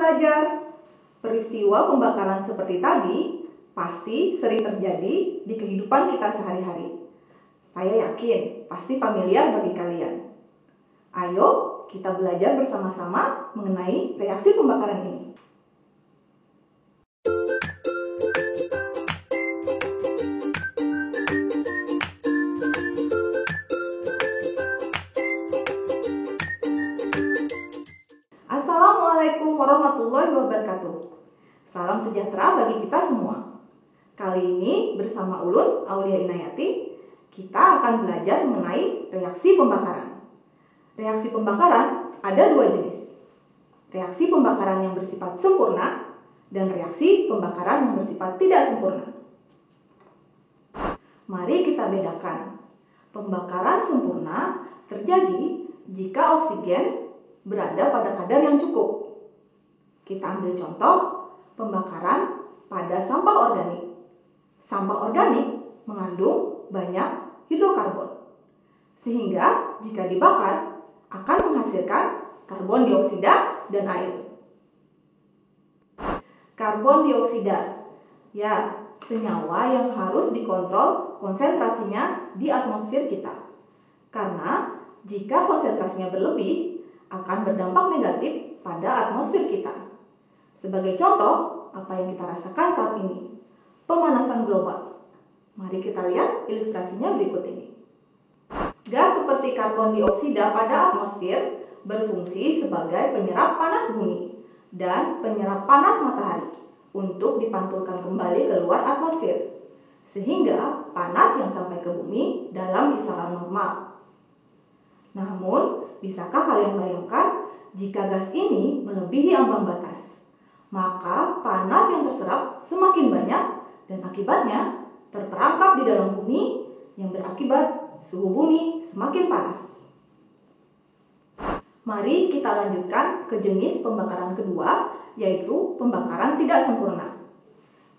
belajar. Peristiwa pembakaran seperti tadi pasti sering terjadi di kehidupan kita sehari-hari. Saya yakin pasti familiar bagi kalian. Ayo kita belajar bersama-sama mengenai reaksi pembakaran ini. Assalamualaikum warahmatullahi wabarakatuh. Salam sejahtera bagi kita semua. Kali ini bersama Ulun Aulia Inayati, kita akan belajar mengenai reaksi pembakaran. Reaksi pembakaran ada dua jenis. Reaksi pembakaran yang bersifat sempurna dan reaksi pembakaran yang bersifat tidak sempurna. Mari kita bedakan. Pembakaran sempurna terjadi jika oksigen berada pada kadar yang cukup. Kita ambil contoh pembakaran pada sampah organik. Sampah organik mengandung banyak hidrokarbon, sehingga jika dibakar akan menghasilkan karbon dioksida dan air. Karbon dioksida, ya, senyawa yang harus dikontrol konsentrasinya di atmosfer kita. Karena jika konsentrasinya berlebih, akan berdampak negatif pada atmosfer kita. Sebagai contoh, apa yang kita rasakan saat ini? Pemanasan global. Mari kita lihat ilustrasinya berikut ini. Gas seperti karbon dioksida pada atmosfer berfungsi sebagai penyerap panas bumi dan penyerap panas matahari untuk dipantulkan kembali ke luar atmosfer, sehingga panas yang sampai ke bumi dalam kisaran normal. Namun, bisakah kalian bayangkan jika gas ini melebihi ambang batas? Maka panas yang terserap semakin banyak dan akibatnya terperangkap di dalam bumi yang berakibat suhu bumi semakin panas. Mari kita lanjutkan ke jenis pembakaran kedua, yaitu pembakaran tidak sempurna.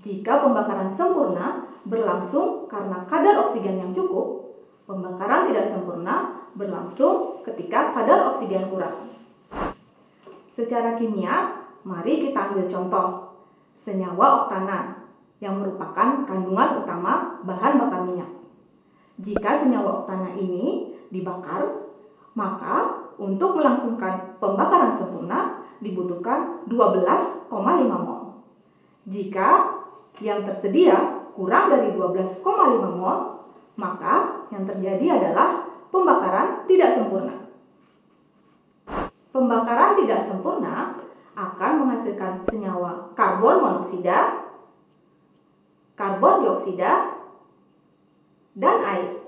Jika pembakaran sempurna berlangsung karena kadar oksigen yang cukup, pembakaran tidak sempurna berlangsung ketika kadar oksigen kurang. Secara kimia, mari kita ambil contoh senyawa oktana yang merupakan kandungan utama bahan bakar minyak. Jika senyawa oktana ini dibakar, maka untuk melangsungkan pembakaran sempurna dibutuhkan 12,5 mol. Jika yang tersedia kurang dari 12,5 mol, maka yang terjadi adalah pembakaran tidak sempurna. Pembakaran tidak sempurna akan menghasilkan senyawa karbon monoksida, karbon dioksida, dan air.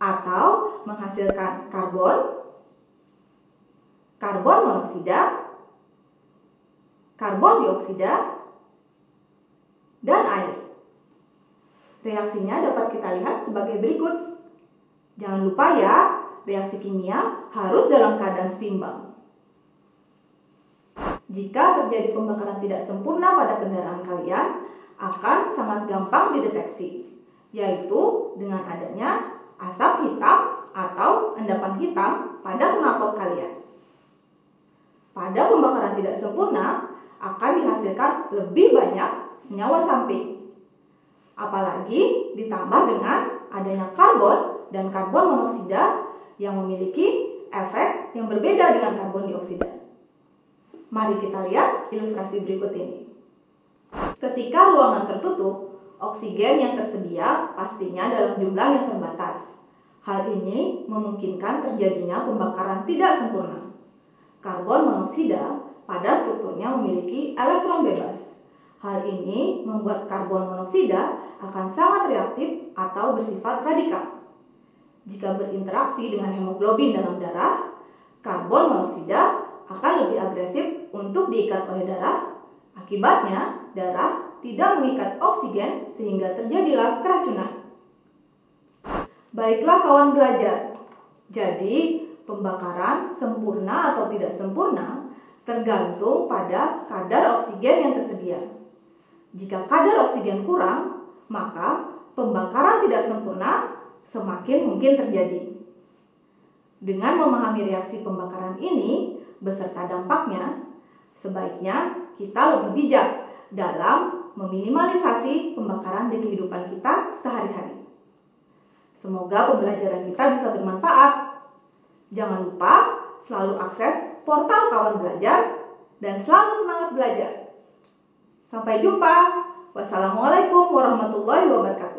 Atau menghasilkan karbon monoksida, karbon dioksida, dan air. Reaksinya dapat kita lihat sebagai berikut. Jangan lupa ya, reaksi kimia harus dalam keadaan seimbang. Jika terjadi pembakaran tidak sempurna pada kendaraan kalian, akan sangat gampang dideteksi, yaitu dengan adanya asap hitam atau endapan hitam pada knalpot kalian. Pada pembakaran tidak sempurna, akan dihasilkan lebih banyak senyawa samping. Apalagi ditambah dengan adanya karbon dan karbon monoksida yang memiliki efek yang berbeda dengan karbon dioksida. Mari kita lihat ilustrasi berikut ini. Ketika ruangan tertutup, oksigen yang tersedia pastinya dalam jumlah yang terbatas. Hal ini memungkinkan terjadinya pembakaran tidak sempurna. Karbon monoksida pada strukturnya memiliki elektron bebas. Hal ini membuat karbon monoksida akan sangat reaktif atau bersifat radikal. Jika berinteraksi dengan hemoglobin dalam darah, karbon monoksida akan lebih agresif untuk diikat oleh darah. Akibatnya, darah tidak mengikat oksigen sehingga terjadilah keracunan. Baiklah kawan belajar. Jadi, pembakaran sempurna atau tidak sempurna tergantung pada kadar oksigen yang tersedia. Jika kadar oksigen kurang, maka pembakaran tidak sempurna semakin mungkin terjadi. Dengan memahami reaksi pembakaran ini beserta dampaknya, Sebaiknya kita lebih bijak dalam meminimalisasi pembakaran di kehidupan kita sehari-hari. Semoga pembelajaran kita bisa bermanfaat. Jangan lupa selalu akses portal Kawan Belajar dan selalu semangat belajar. Sampai jumpa. Wassalamualaikum warahmatullahi wabarakatuh.